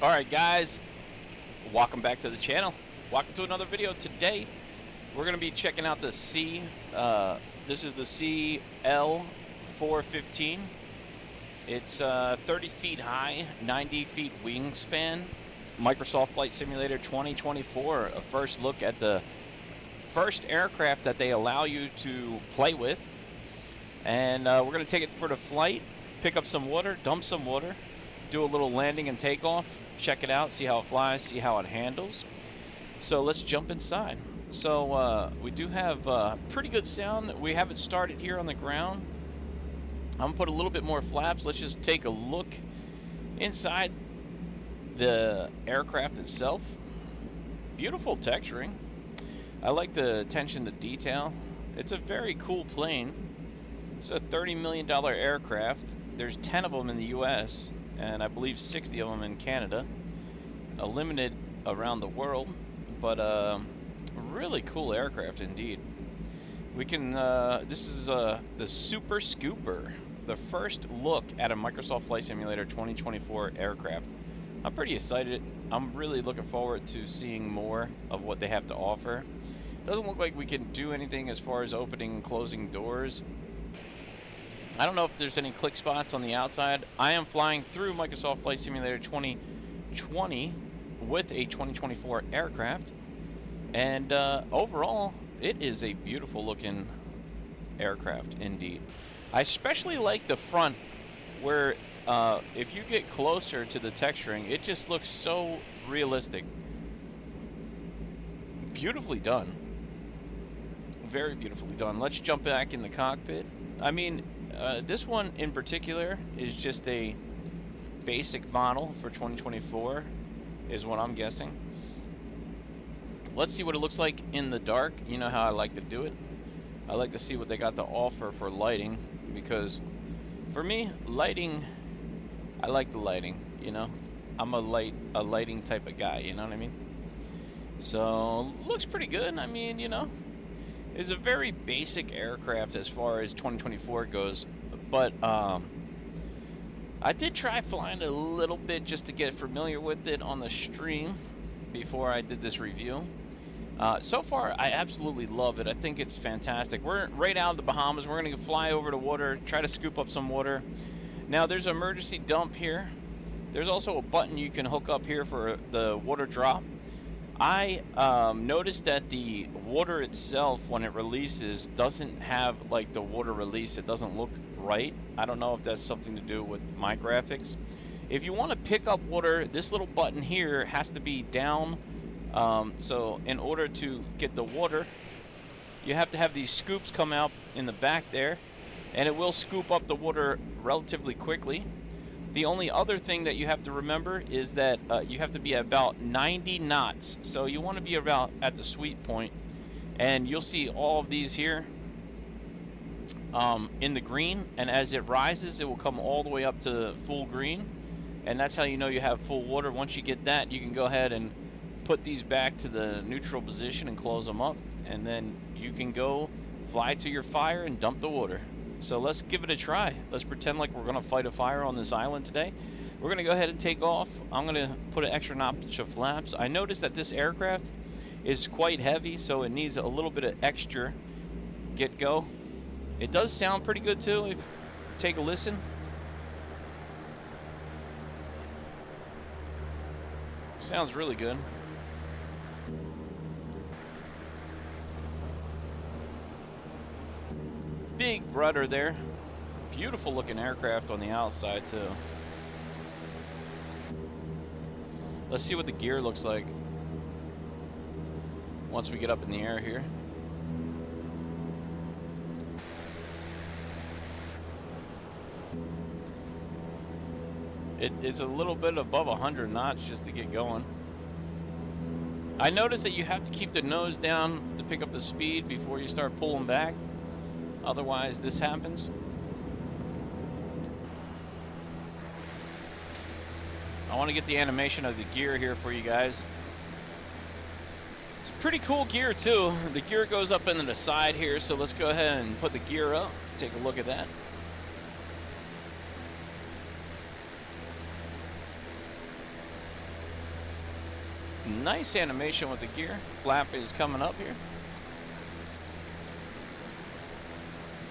Alright guys, welcome back to the channel. Welcome to another video. Today we're going to be checking out the this is the CL-415. It's 30 feet high, 90 feet wingspan, Microsoft Flight Simulator 2024. A first look at the first aircraft that they allow you to play with. And we're going to take it for the flight, pick up some water, dump some water, do a little landing and takeoff, check it out, see how it flies, see how it handles. So let's jump inside. So we do have pretty good sound. We have it started here on the ground. I'm going to put a little bit more flaps. Let's just take a look inside the aircraft itself. Beautiful texturing. I like the attention to detail. It's a very cool plane. It's a $30 million aircraft. There's 10 of them in the US, and I believe 60 of them in Canada. Limited around the world, but really cool aircraft indeed. We can, this is the Super Scooper, the first look at a Microsoft Flight Simulator 2024 aircraft. I'm pretty excited. I'm really looking forward to seeing more of what they have to offer. Doesn't look like we can do anything as far as opening and closing doors. I don't know if there's any click spots on the outside. I am flying through Microsoft Flight Simulator 2020 with a 2024 aircraft, and overall it is a beautiful looking aircraft indeed. I especially like the front, where if you get closer to the texturing, it just looks so realistic. Beautifully done. Very beautifully done. Let's jump back in the cockpit. I mean, this one in particular is just a basic model for 2024, is what I'm guessing. Let's see what it looks like in the dark. You know how I like to do it. I like to see what they got to offer for lighting, because for me, lighting, I like the lighting, you know. I'm a lighting type of guy, you know what I mean? So, looks pretty good. I mean, you know, it's a very basic aircraft as far as 2024 goes, but I did try flying a little bit just to get familiar with it on the stream before I did this review. So far, I absolutely love it. I think it's fantastic. We're right out of the Bahamas. We're going to fly over the water, try to scoop up some water. Now, there's an emergency dump here. There's also a button you can hook up here for the water drop. I noticed that the water itself, when it releases, doesn't have like the water release. It doesn't look right. I don't know if that's something to do with my graphics. If you want to pick up water, this little button here has to be down. So in order to get the water, you have to have these scoops come out in the back there, and it will scoop up the water relatively quickly. The only other thing that you have to remember is that you have to be about 90 knots. So you want to be about at the sweet point. And you'll see all of these here in the green. And as it rises, it will come all the way up to full green. And that's how you know you have full water. Once you get that, you can go ahead and put these back to the neutral position and close them up. And then you can go fly to your fire and dump the water. So let's give it a try. Let's pretend like we're going to fight a fire on this island today. We're going to go ahead and take off. I'm going to put an extra notch of flaps. I noticed that this aircraft is quite heavy, so it needs a little bit of extra get-go. It does sound pretty good too, if you take a listen. Sounds really good. Big rudder there. Beautiful looking aircraft on the outside too. Let's see what the gear looks like once we get up in the air here. It's a little bit above 100 knots just to get going. I noticed that you have to keep the nose down to pick up the speed before you start pulling back. Otherwise, this happens. I want to get the animation of the gear here for you guys. It's pretty cool gear too. The gear goes up into the side here, so let's go ahead and put the gear up. Take a look at that. Nice animation with the gear. Flap is coming up here.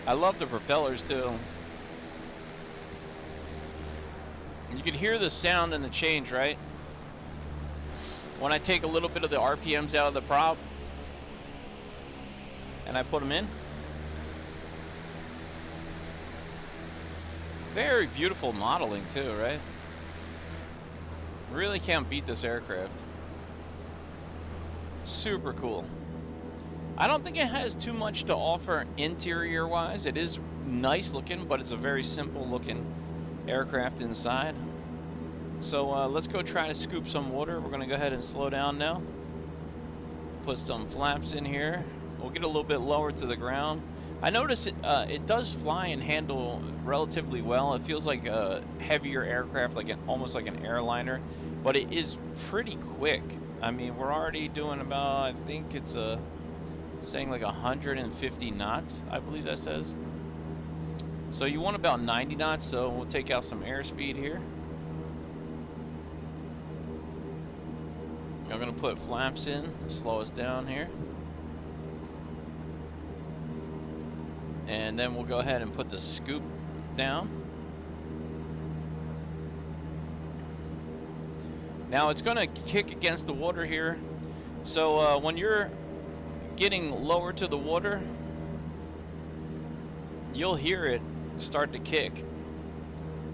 I love the propellers too. You can hear the sound and the change, right? When I take a little bit of the RPMs out of the prop and I put them in. Very beautiful modeling too, right? Really can't beat this aircraft. Super cool. I don't think it has too much to offer interior wise. It is nice looking, but it's a very simple looking aircraft inside. So let's go try to scoop some water. We're gonna go ahead and slow down now. Put some flaps in here. We'll get a little bit lower to the ground. I notice it does fly and handle relatively well. It feels like a heavier aircraft, like almost like an airliner, but it is pretty quick. I mean, we're already doing about, I think it's saying like 150 knots, I believe that says. So you want about 90 knots, so we'll take out some airspeed here. I'm gonna put flaps in, slow us down here. And then we'll go ahead and put the scoop down. Now it's gonna kick against the water here. So when you're getting lower to the water, you'll hear it start to kick.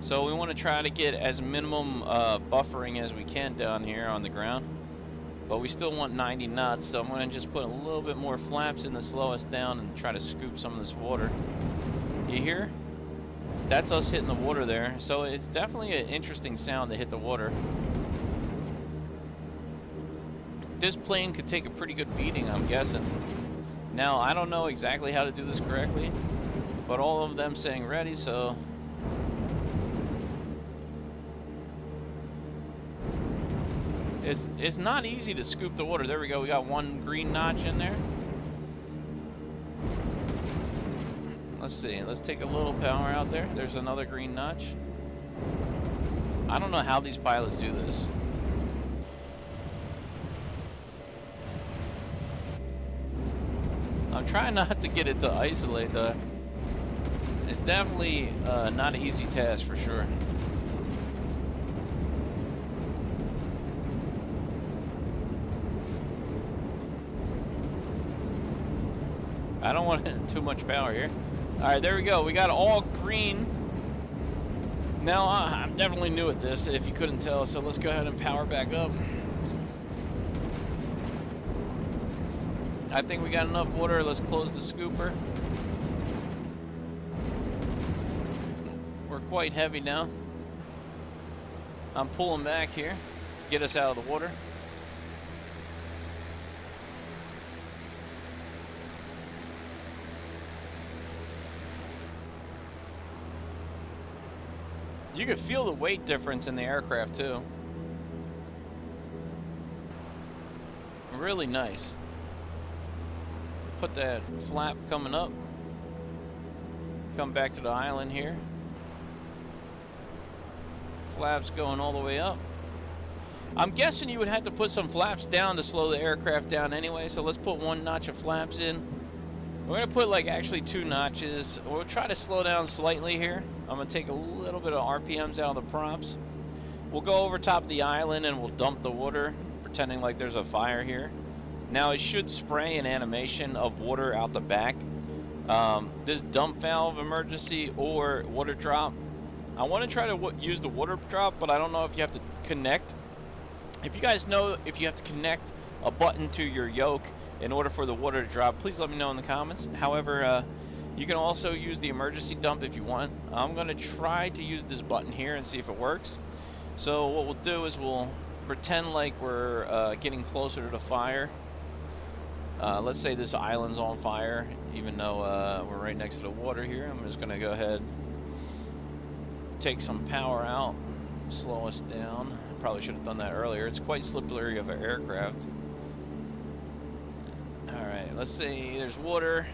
So we want to try to get as minimum buffering as we can down here on the ground. But we still want 90 knots, so I'm going to just put a little bit more flaps in to slow us down and try to scoop some of this water. You hear? That's us hitting the water there. So it's definitely an interesting sound to hit the water. This plane could take a pretty good beating, I'm guessing. Now, I don't know exactly how to do this correctly, but all of them saying ready, so... It's not easy to scoop the water. There we go. We got one green notch in there. Let's see. Let's take a little power out there. There's another green notch. I don't know how these pilots do this. I'm trying not to get it to isolate though. It's definitely not an easy task for sure. I don't want too much power here. Alright, there we go. We got all green. Now, I'm definitely new at this, if you couldn't tell, so let's go ahead and power back up. I think we got enough water. Let's close the scooper. We're quite heavy now. I'm pulling back here. Get us out of the water. You can feel the weight difference in the aircraft too. Really nice. Put that flap coming up. Come back to the island here. Flaps going all the way up. I'm guessing you would have to put some flaps down to slow the aircraft down anyway, so let's put one notch of flaps in. We're gonna put like actually 2 notches. We'll try to slow down slightly here. I'm gonna take a little bit of RPMs out of the props. We'll go over top of the island and we'll dump the water, pretending like there's a fire here. Now it should spray an animation of water out the back. This dump valve emergency or water drop. I want to try to use the water drop, but I don't know if you have to connect. If you guys know if you have to connect a button to your yoke in order for the water to drop, please let me know in the comments. However, you can also use the emergency dump if you want. I'm going to try to use this button here and see if it works. So what we'll do is we'll pretend like we're getting closer to the fire. Let's say this island's on fire, even though we're right next to the water here. I'm just going to go ahead, take some power out, slow us down. Probably should have done that earlier. It's quite slippery of an aircraft. Alright, let's see, there's water,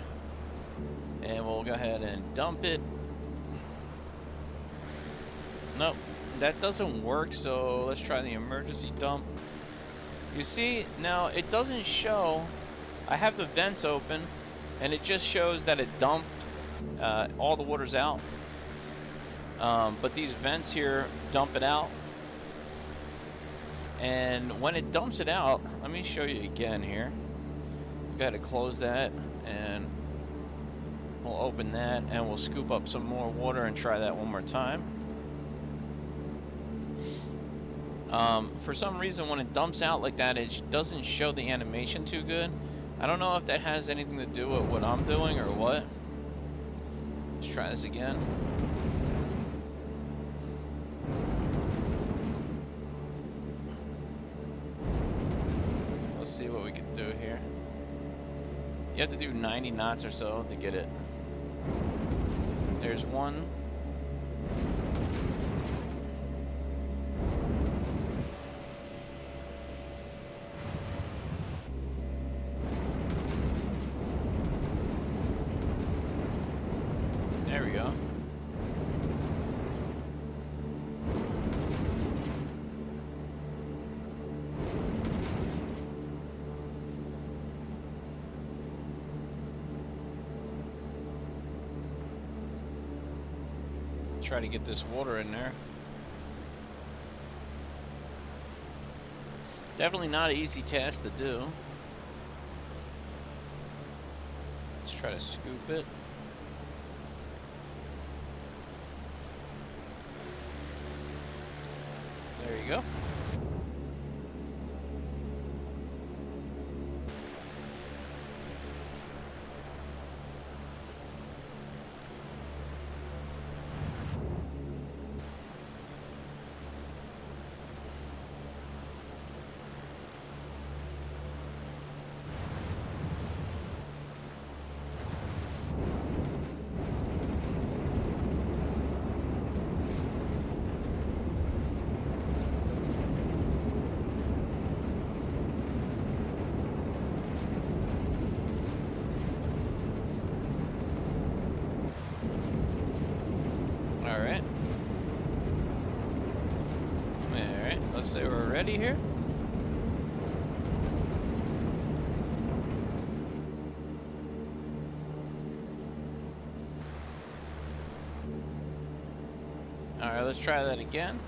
and we'll go ahead and dump it. Nope, that doesn't work, so let's try the emergency dump. You see, now it doesn't show. I have the vents open, and it just shows that it dumped all the water's out. But these vents here dump it out. And when it dumps it out, let me show you again here. Go ahead and close that, and we'll open that, and we'll scoop up some more water and try that one more time. For some reason, when it dumps out like that, it doesn't show the animation too good. I don't know if that has anything to do with what I'm doing or what. Let's try this again. Let's see what we can do here. You have to do 90 knots or so to get it. There's one. There we go. Try to get this water in there. Definitely not an easy task to do. Let's try to scoop it. There you go. Alright. Alright, let's say we're ready here. Alright, let's try that again.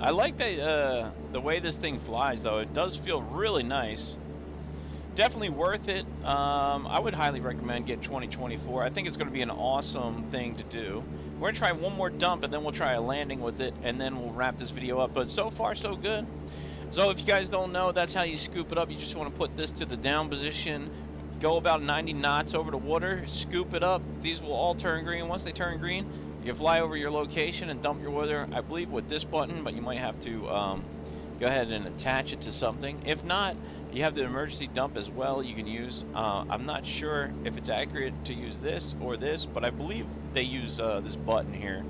I like that the way this thing flies, though. It does feel really nice. Definitely worth it. I would highly recommend getting 2024. I think it's going to be an awesome thing to do. We're going to try one more dump, and then we'll try a landing with it, and then we'll wrap this video up. But so far, so good. So if you guys don't know, that's how you scoop it up. You just want to put this to the down position, go about 90 knots over the water, scoop it up. These will all turn green. Once they turn green, you can fly over your location and dump your water, I believe, with this button, but you might have to go ahead and attach it to something. If not, you have the emergency dump as well you can use. I'm not sure if it's accurate to use this or this, but I believe they use this button here.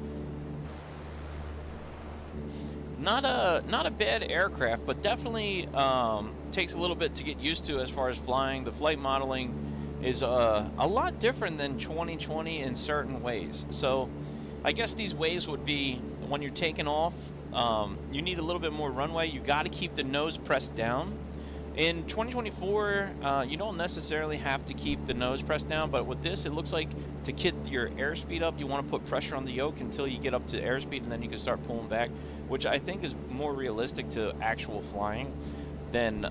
Not a bad aircraft, but definitely takes a little bit to get used to as far as flying. The flight modeling is a lot different than 2020 in certain ways. So I guess these ways would be when you're taking off, you need a little bit more runway. You got to keep the nose pressed down. In 2024, you don't necessarily have to keep the nose pressed down, but with this, it looks like to get your airspeed up, you want to put pressure on the yoke until you get up to airspeed, and then you can start pulling back, which I think is more realistic to actual flying than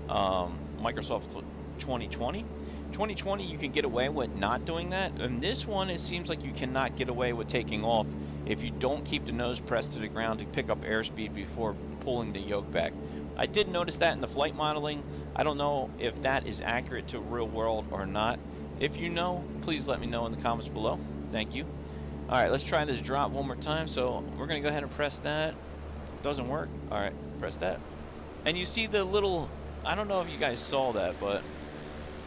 Microsoft 2020. 2020, you can get away with not doing that, and this one, it seems like you cannot get away with taking off if you don't keep the nose pressed to the ground to pick up airspeed before pulling the yoke back. I did notice that in the flight modeling. I don't know if that is accurate to real world or not. If you know, please let me know in the comments below. Thank you. Alright, let's try this drop one more time. So we're going to go ahead and press that. Doesn't work. Alright, press that. And you see the little, I don't know if you guys saw that, but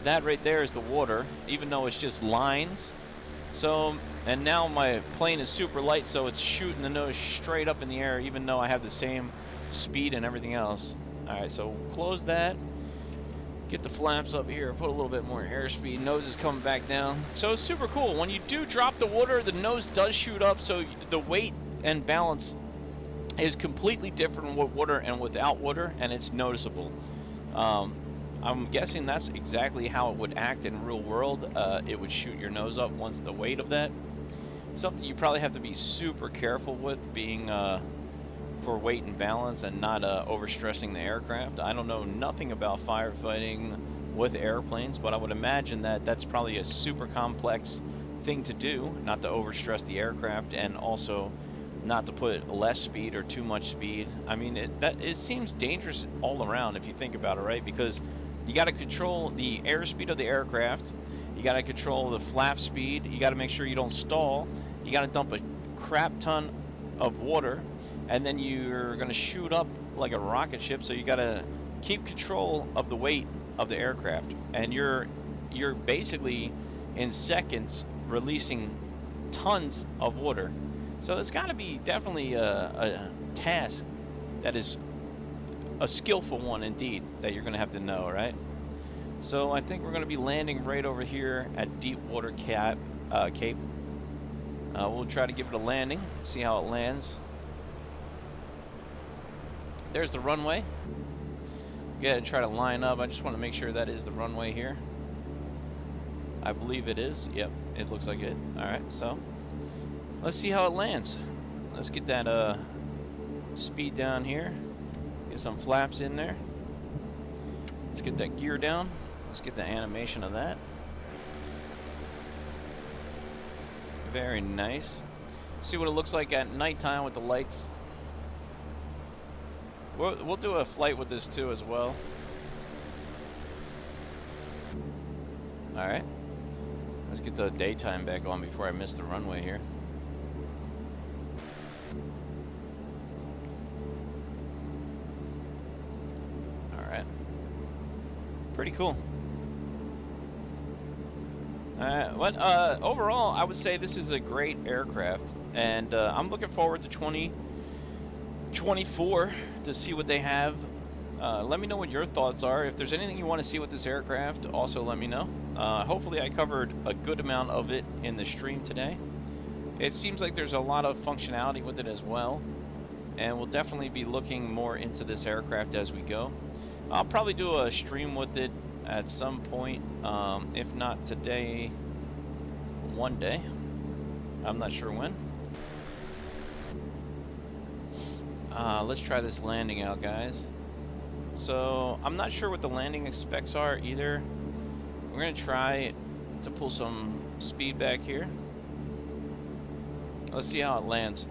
that right there is the water, even though it's just lines. So, and now my plane is super light, so it's shooting the nose straight up in the air, even though I have the same speed and everything else. Alright, so close that. Get the flaps up here, put a little bit more airspeed. Nose is coming back down. So it's super cool. When you do drop the water, the nose does shoot up, so the weight and balance is completely different with water and without water, and it's noticeable. I'm guessing that's exactly how it would act in real world. It would shoot your nose up once the weight of that. Something you probably have to be super careful with, being for weight and balance and not overstressing the aircraft. I don't know nothing about firefighting with airplanes, but I would imagine that that's probably a super complex thing to do, not to overstress the aircraft and also not to put less speed or too much speed. I mean, it seems dangerous all around if you think about it, right? Because you got to control the airspeed of the aircraft, you got to control the flap speed, you got to make sure you don't stall, you got to dump a crap ton of water, and then you're going to shoot up like a rocket ship, so you got to keep control of the weight of the aircraft, and you're basically in seconds releasing tons of water. So it's got to be definitely a task that is a skillful one indeed, that you're going to have to know, right? So I think we're going to be landing right over here at Deepwater Cape. We'll try to give it a landing, see how it lands. There's the runway. Go ahead and try to line up. I just want to make sure that is the runway here. I believe it is. Yep, it looks like it. Alright, so let's see how it lands. Let's get that speed down here. Get some flaps in there. Let's get that gear down. Let's get the animation of that. Very nice. See what it looks like at nighttime with the lights. We'll do a flight with this too as well. Alright. Let's get the daytime back on before I miss the runway here. Alright. Pretty cool. Overall, I would say this is a great aircraft, and I'm looking forward to 2024 to see what they have. Let me know what your thoughts are. If there's anything you want to see with this aircraft, also let me know. Hopefully I covered a good amount of it in the stream today. It seems like there's a lot of functionality with it as well, and we'll definitely be looking more into this aircraft as we go. I'll probably do a stream with it at some point, if not today, one day. I'm not sure when. Let's try this landing out, guys. So I'm not sure what the landing specs are either. We're gonna try to pull some speed back here. Let's see how it lands.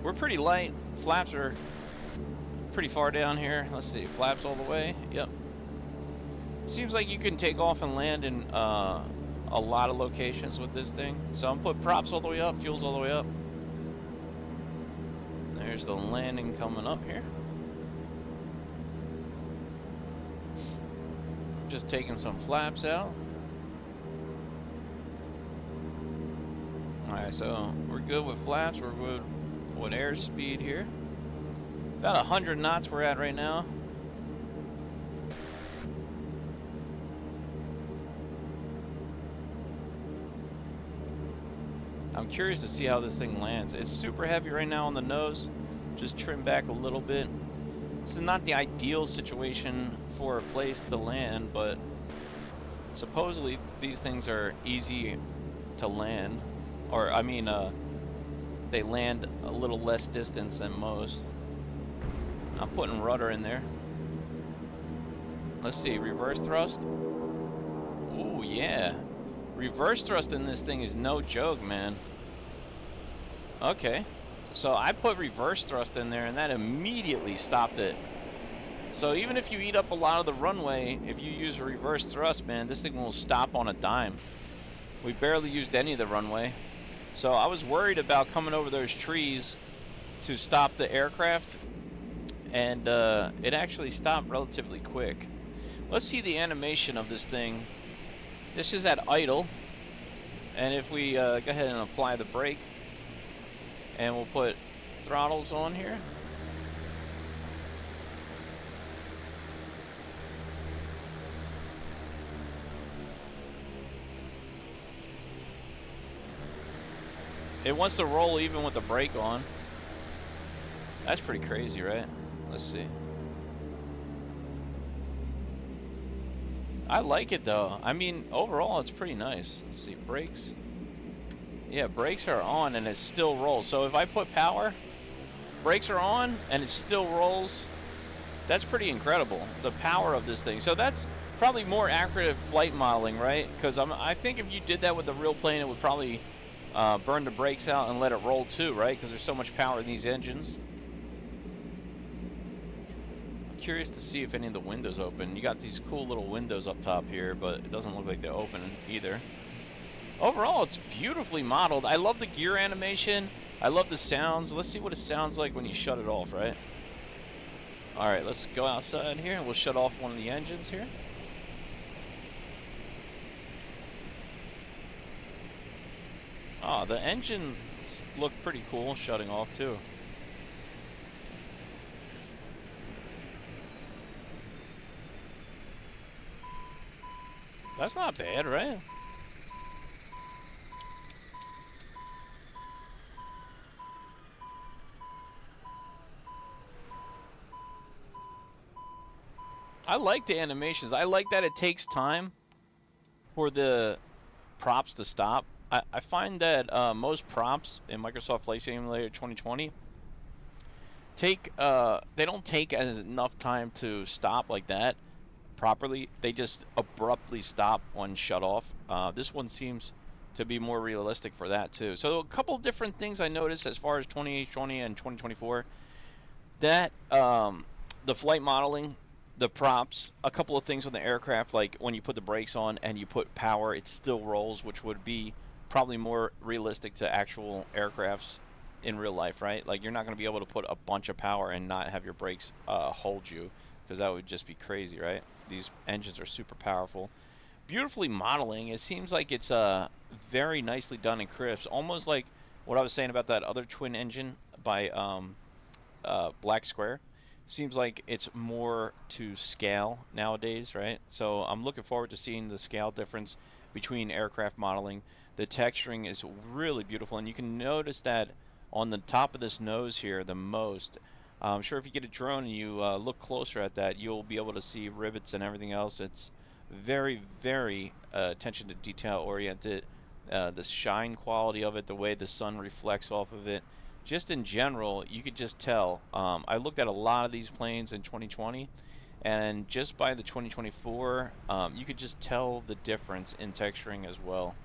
We're pretty light. Flaps are pretty far down here. Let's see, flaps all the way. Yep. Seems like you can take off and land in a lot of locations with this thing. So I'm putting props all the way up, fuels all the way up. There's the landing coming up here. Just taking some flaps out. Alright, so we're good with flaps, we're good with airspeed here. About 100 knots we're at right now. I'm curious to see how this thing lands. It's super heavy right now on the nose. Just trim back a little bit. This is not the ideal situation for a place to land, but supposedly these things are easy to land. Or, I mean, they land a little less distance than most. I'm putting rudder in there. Let's see, reverse thrust. Ooh, yeah. Reverse thrust in this thing is no joke, man. Okay. So I put reverse thrust in there and that immediately stopped it. So even if you eat up a lot of the runway, if you use reverse thrust, man, this thing will stop on a dime. We barely used any of the runway. So I was worried about coming over those trees to stop the aircraft, and it actually stopped relatively quick. Let's see the animation of this thing. This is at idle, and if we go ahead and apply the brake, and we'll put throttles on here. It wants to roll even with the brake on. That's pretty crazy, right? Let's see. I like it though. I mean, overall, it's pretty nice. Let's see, brakes. Yeah, brakes are on and it still rolls. So if I put power, brakes are on and it still rolls. That's pretty incredible, the power of this thing. So that's probably more accurate flight modeling, right? Because I think if you did that with a real plane, it would probably burn the brakes out and let it roll too, right? Because there's so much power in these engines. I'm curious to see if any of the windows open. You got these cool little windows up top here, but it doesn't look like they open either. Overall, it's beautifully modeled. I love the gear animation. I love the sounds. Let's see what it sounds like when you shut it off, right? Alright, let's go outside here and we'll shut off one of the engines here. Oh, the engines look pretty cool shutting off too. That's not bad, right? I like the animations. I like that it takes time for the props to stop. I find that most props in Microsoft Flight Simulator 2020 they don't take as enough time to stop like that properly. They just abruptly stop when shut off. This one seems to be more realistic for that too. So a couple different things I noticed as far as 2020 and 2024. That the flight modeling, the props, a couple of things on the aircraft, like when you put the brakes on and you put power, it still rolls, which would be probably more realistic to actual aircrafts in real life, right? Like you're not going to be able to put a bunch of power and not have your brakes hold you, because that would just be crazy, right? These engines are super powerful. Beautifully modeling. It seems like it's very nicely done in crisp, almost like what I was saying about that other twin engine by Black Square. Seems like it's more to scale nowadays, right? So I'm looking forward to seeing the scale difference between aircraft modeling. The texturing is really beautiful, and you can notice that on the top of this nose here the most. I'm sure if you get a drone and you look closer at that, you'll be able to see rivets and everything else. It's very, very attention to detail oriented. The shine quality of it, the way the sun reflects off of it, just in general, you could just tell. I looked at a lot of these planes in 2020, and just by the 2024, you could just tell the difference in texturing as well.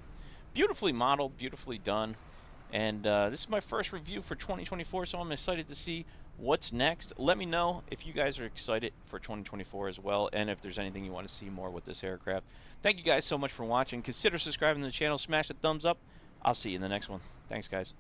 Beautifully modeled, beautifully done. And this is my first review for 2024, so I'm excited to see what's next. Let me know if you guys are excited for 2024 as well, and if there's anything you want to see more with this aircraft. Thank you guys so much for watching. Consider subscribing to the channel, smash the thumbs up. I'll see you in the next one. Thanks, guys.